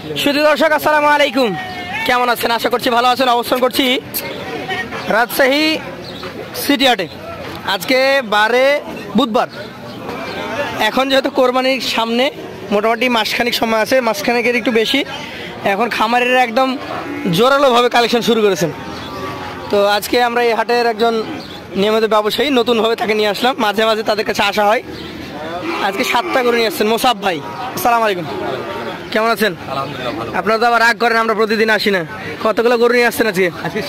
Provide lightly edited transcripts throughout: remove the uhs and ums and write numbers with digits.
শুধু দর্শক আসসালামু আলাইকুম, কেমন আছেন? আশা করছি ভালো আছেন। অবস্থান করছি রাজশাহী সিটি হাটে। আজকে বারে বুধবার। এখন যেহেতু কোরবানির সামনে মোটামুটি মাসখানিক সময় আছে, মাসখানিকের একটু বেশি। এখন খামারের একদম জোরালোভাবে কালেকশন শুরু করেছেন। তো আজকে আমরা এই হাটের একজন নিয়মিত ব্যবসায়ী, নতুনভাবে তাকে নিয়ে আসলাম। মাঝে মাঝে তাদের কাছে আসা হয়। আজকে 7টা গরু নিয়ে আসছেন মোসাব ভাই। আসসালামু আলাইকুম, কেমন আছেন? আলহামদুলিল্লাহ। আপনারা তো আবার রাগ করেন, আমরা প্রতিদিন আসি না। কতগুলো গরু নিয়ে আসছেন আজকে? আজকে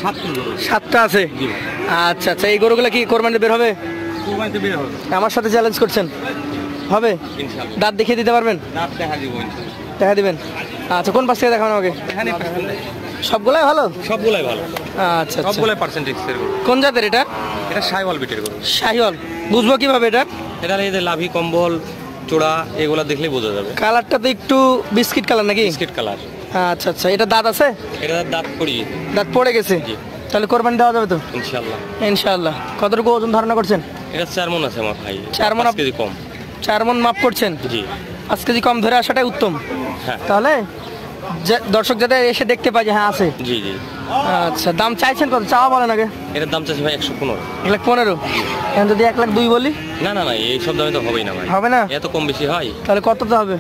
7টা আছে। আচ্ছা আচ্ছা, এই গরুগুলো কি কোরবানিতে বের হবে? কোরবানিতে বের হবে। আমার সাথে চ্যালেঞ্জ করছেন? হবে? ইনশাআল্লাহ। দাঁত দেখিয়ে দিতে পারবেন? দাঁত দেখা দিব ইনশাআল্লাহ। দেখা দিবেন। আচ্ছা, কোন পাশ থেকে দেখাবেন আমাকে? এখানে সবগুলাই ভালো? সবগুলাই ভালো। আচ্ছা আচ্ছা, সবগুলাই পার্সেন্টেজের গরু। কোন জাতের এটা? এটা শাইওয়াল বিটের গরু। শাহিওয়াল। বুঝবো কিভাবে এটা? এটা এই যে লাভি কম্বল চূড়া এগুলা দেখলেই বোঝা যাবে। কালারটা তো একটু বিস্কিট কালার নাকি? Biscuit colour. আচ্ছা আচ্ছা, এটা দাঁত আছে? এটা দাঁত পড়ি। দাঁত পড়ে গেছে? জি। তাহলে কোরবানি দেওয়া যাবে তো ইনশাআল্লাহ? ইনশাআল্লাহ। কতটুকু ওজন ধারণা করছেন? এটা 4 মণ আছে আমার ভাই। 4 মণ? 5 কেজি কম। 4 মণ মাপ করছেন? জি। 5 কেজি কম ধরে আসাটাই উত্তম। হ্যাঁ। তাহলে দর্শক যাতে এসে দেখতে পায় যে হ্যাঁ আছে। জি জি। আচ্ছা, দাম চাইছেন কত? চাওয়া বলেন আগে। এটার দাম চাচ্ছি ভাই 115। 1,15,000? এখন যদি 1,02,000 বলি? না না না, এই সব দামে তো হবেই না ভাই। হবে না? এত কম বেশি হয়? তাহলে কত তো হবে?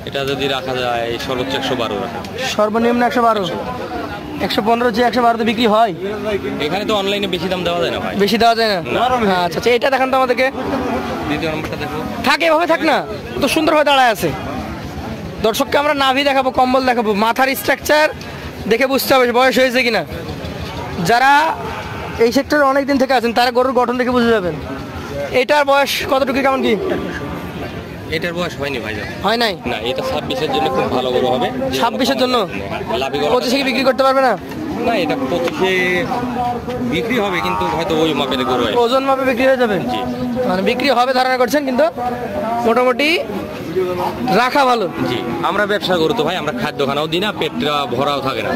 এটা যদি রাখা যায় সর্বোচ্চ 112 রাখা। সর্বনিম্ন 112? 115 যে 112 বিক্রি হয়? এখানে তো অনলাইনে বেশি দাম দেওয়া যায় না ভাই। বেশি দেওয়া যায় না? আচ্ছা আচ্ছা, এটা দেখান তো আমাদেরকে। দ্বিতীয় নম্বরটা দেখো। থাকে এভাবে থাক না, তো সুন্দরভাবে দাঁড়ায় আছে। দর্শককে আমরা নাভি দেখাবো, কম্বল দেখাবো, মাথার স্ট্রাকচার দেখে বুঝতে হবে বয়স হয়েছে কিনা। যারা এই সেক্টরে অনেক দিন থেকে আছেন তারা গরুর গঠন দেখে বুঝে যাবেন। এটার বয়স কতটুকু, কেমন কি? এটার বয়স হয়নি ভাই। হয় নাই? না, এটা 26-এর জন্য খুব ভালো গরু হবে। 26-এর জন্য? লাভি গরু। 25-এ কি বিক্রি করতে পারবে না? না, এটা 25-এ বিক্রি হবে, কিন্তু হয়তো ওই মাপের গরু হয়। ওজন মাপে বিক্রি হয়ে যাবে? জি। মানে বিক্রি হবে ধারণা করছেন, কিন্তু মোটামুটি রাখা ভালো। জি, আমরা ব্যবসা গরু তো ভাই, আমরা খাদ্য খানাও দিই না, পেটটা ভরাও থাকে না।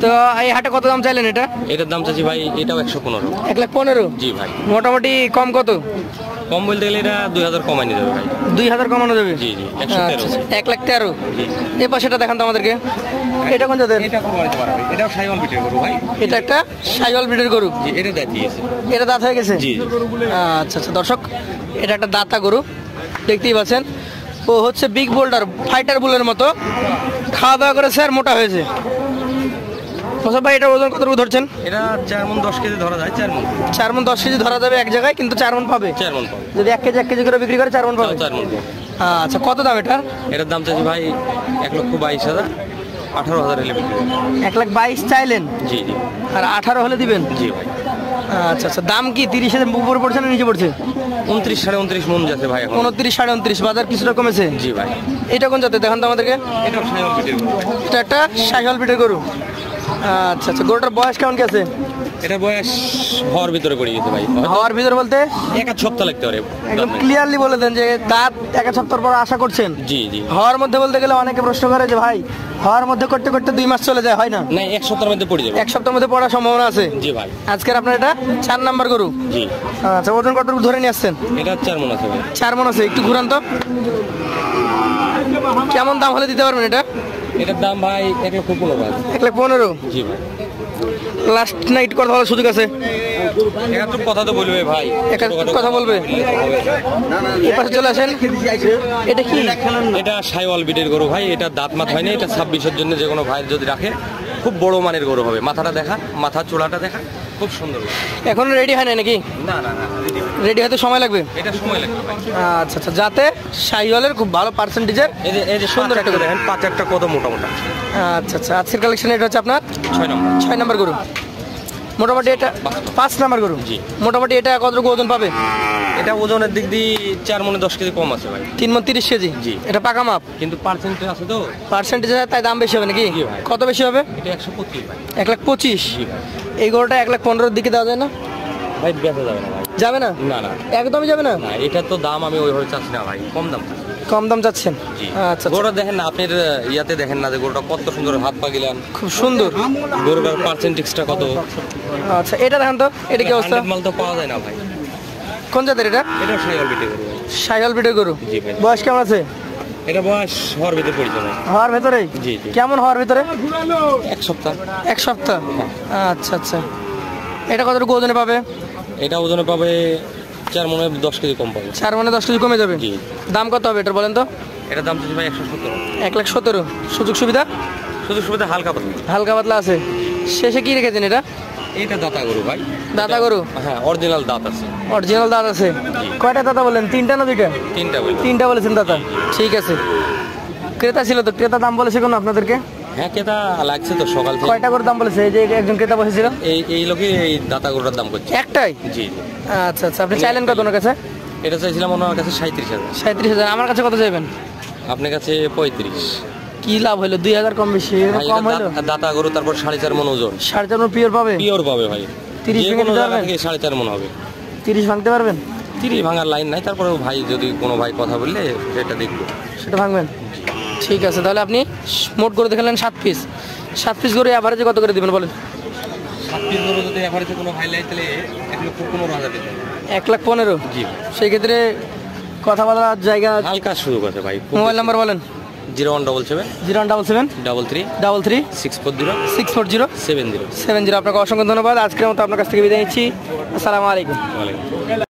তো এই হাটে কত দাম চাইলেন এটা? এটার দাম চাচ্ছি ভাই, এটাও 115। 1,15,000? জি ভাই। মোটামুটি কম কত? কম বলতে গেলে এটা 2000 কমাই নিয়ে যাবে ভাই। 2,000 কমানো যাবে? জি জি, 113। 1,13,000? জি। এই পাশেটা দেখান তো আমাদেরকে। এটা কোন জাতের? এটা কমাইতে পারবে। এটাও শাইওয়াল বিটের গরু ভাই। এটা একটা শাহিওয়াল ব্রিডের গরু? জি, এটা দাঁত দিয়েছে। এটা দাঁত হয়ে গেছে? জি। আচ্ছা আচ্ছা, দর্শক এটা একটা দাঁতা গরু, দেখতেই পাচ্ছেন। ও হচ্ছে বিগ বোল্ডার, ফাইটার বুলের মতো খাওয়া দাওয়া করেছে আর মোটা হয়েছে। মোসাব ভাই, এটা ওজন কতটুকু ধরছেন? এটা 4 মণ 10 কেজি ধরা যায়। 4 মণ। 4 মণ 10 কেজি ধরা যাবে এক জায়গায়, কিন্তু 4 মণ পাবে? 4 মণ পাবে। যদি 1 কেজি করে বিক্রি করে 4 মণ পাবে? 4 মণ পাবে। আচ্ছা, কত দাম এটা? এটার দাম চাচ্ছি ভাই 1,22,000। 18,000 হলে বিক্রি হবে। 1,22,000 চাইলেন? জি জি। আর 18 হলে দিবেন? জি ভাই। আচ্ছা আচ্ছা, দাম কি 30-এর উপরে পড়ছে না নিচে পড়ছে? 29 29.5 মণ যাচ্ছে ভাই এখন। 29 29.5, বাজার কিছুটা কমেছে? জি ভাই। এটা কোন জাতের দেখান তো আমাদেরকে। এটাও শাইওয়াল বিটের গরু। এটা একটা শাহিওয়াল ব্রিডের গরু। আচ্ছা আচ্ছা, গরুটার বয়স কেমন কি আছে? এটা বয়স হওয়ার ভিতরে পড়ে গেছে ভাই। হওয়ার ভিতর বলতে 1 সপ্তাহ লাগতে পারে। একদম ক্লিয়ারলি বলে দেন যে দাঁত 1 সপ্তাহ পর আশা করছেন? জি জি। হওয়ার মধ্যে বলতে গেলে অনেকে প্রশ্ন করে যে ভাই হওয়ার মধ্যে করতে করতে 2 মাস চলে যায়, হয় না? না, 1 সপ্তাহের মধ্যে পড়ে যাবে। 1 সপ্তাহের মধ্যে পড়ার সম্ভাবনা আছে? জি ভাই। আজকের আপনার এটা 4 নাম্বার গরু? জি। আচ্ছা, ওজন কতটুকু ধরে নিয়ে আসছেন? এটা 4 মণ আছে ভাই। 4 মণ আছে। একটু ঘুরান তো, কেমন দাম হলে দিতে পারবেন এটা? এটার দাম ভাই 1,15,000। 1,15,000? জি ভাই। লাস্ট নাইট কথা বলার সুযোগ আছে? একাত্তর কথা তো বলবে ভাই। কথা বলবে? এই পাশে চলে আসেন। এটা কি? এটা শাইওয়াল বিটের গরু ভাই। এটা দাঁত মাথা হয়নি। এটা 26-এর জন্য যে কোনো ভাইয়ের যদি রাখে খুব বড় মানের গরু হবে। মাথাটা দেখা, মাথা চূড়াটা দেখা, খুব সুন্দর। এখন রেডি হয় না নাকি? না না না, রেডি হতে সময় লাগবে? এটা সময় লাগবে ভাই। আচ্ছা আচ্ছা, যাতে শাহিওয়ালের খুব ভালো পার্সেন্টেজের এই যে সুন্দর একটা দেখেন, 5 একটা কত মোটা মোটা। আচ্ছা আচ্ছা, আজকের কালেকশন এটা হচ্ছে আপনার 6 নম্বর। 6 নাম্বার গরু। মোটামুটি এটা 5 নাম্বার গরু? জি। মোটামুটি এটা কতটুকু ওজন পাবে? এটা ওজনের দিক দিয়ে 4 মণে 10 কেজি কম আছে ভাই। 3 মণ 30 কেজি? জি। এটা পাকা মাপ? কিন্তু পার্সেন্টেজ আছে তো। পার্সেন্টেজ তাই দাম বেশি হবে নাকি? জি ভাই। কত বেশি হবে? এটা 125 ভাই। 1,25,000? জি ভাই। এই গরুটা 1,15,000 দিকে দেওয়া যায় না? ভাই বেচা যাবে না ভাই। যাবে না? না না, একদমই যাবে না? না, এটার তো দাম আমি ওইভাবে চাচ্ছি না ভাই, কম দাম। কম দাম চাচ্ছেন? জি। আচ্ছা, গরুটা দেখেন না, আপনার ইয়াতে দেখেন না যে গরুটা কত সুন্দর, হাত পা গিলান খুব সুন্দর। গরুটার পার্সেন্টেজটা কত। আচ্ছা, এটা দেখেন তো, এটা কি অবস্থা? 100 মাল তো পাওয়া যায় না ভাই। কোন জাতের এটা? এটা শাইওয়াল বিটের গরু। শাহিওয়াল ব্রিডের গরু? জি ভাই। বয়স কেমন আছে? এটা বয়স হওয়ার ভিতরে পড়ছে না। হওয়ার ভেতরে? জি জি। কেমন হওয়ার ভেতরে? 1 সপ্তাহ। 1 সপ্তাহ। আচ্ছা আচ্ছা। এটা কতটুকু ওজনে পাবে? এটা ওজনে পাবে 4 মনে 10 কেজি কম পাবে। 4 মানে 10 কেজি কমে যাবে। জি। দাম কত হবে এটার বলেন তো? এটা দাম চাচ্ছি ভাই 117। 1,17,000। সুযোগ সুবিধা? শুধু সুবিধা হালকা পাতলা। হালকা পাতলা আছে। শেষে কি রেখেছেন এটা? এইটা দাতা গরু ভাই। দাতা গরু? হ্যাঁ, অরিজিনাল দাঁত আছে। অরিজিনাল দাঁত আছে। কয়টা দাতা বলেন? 3টা না 2টা? 3টা বলি। 3টা বলেছেন দাতা। ঠিক আছে। ক্রেতা ছিল তো, ক্রেতা দাম বলেছে কোনো আপনাদেরকে? হ্যাঁ, ক্রেতা লাগছে তো সকাল থেকে। কয়টা করে দাম বলেছে? এই যে একজন ক্রেতা বসেছিল, এই লোকে এই দাতা গরুটার দাম করছে। একটাই? জি জি। আচ্ছা আচ্ছা। আপনি চাইলেন কত ওনার কাছে? এটা চাইছিলাম ওনার কাছে 37,000। 37,000। আমার কাছে কত চাইবেন? আপনার কাছে 35। কি লাভ হইলো? 2,000 কম বেশি ভাই, কম এটা হইলো? দাতা গরু, তারপর 4.5 মণ ওজন। 4.5 পিওর পাবে? পিওর পাবে ভাই। 30 যে ভেঙে কোনো দিতে জায়গা পারবেন? থেকে 4.5 মণ হবে। 30 ভাঙতে পারবেন? 30 ভাঙার লাইন নাই, তারপরে ভাই যদি কোনো ভাই কথা বললে সেটা দেখবো। সেটা ভাঙবেন? ঠিক আছে। তাহলে আপনি মোট করে দেখালেন 7 পিস। 7 পিস করে অ্যাভারেজে কত করে দিবেন বলেন? 7 পিস গরু যদি এভারেজে কোনো ভাই লাই তাহলে 1,15,000 দিতে হবে। 1,15,000? জি। সেই ক্ষেত্রে কথা বলার জায়গা? হালকা সুযোগ আছে ভাই। মোবাইল নাম্বার বলেন। 0177 0177 33 33 640 640 70। 70। আপনাকে অসংখ্য ধন্যবাদ। আজকের মতো আপনার কাছ থেকে বিদায় নিচ্ছি। আসসালামু আলাইকুম। ওয়ালাইকুম।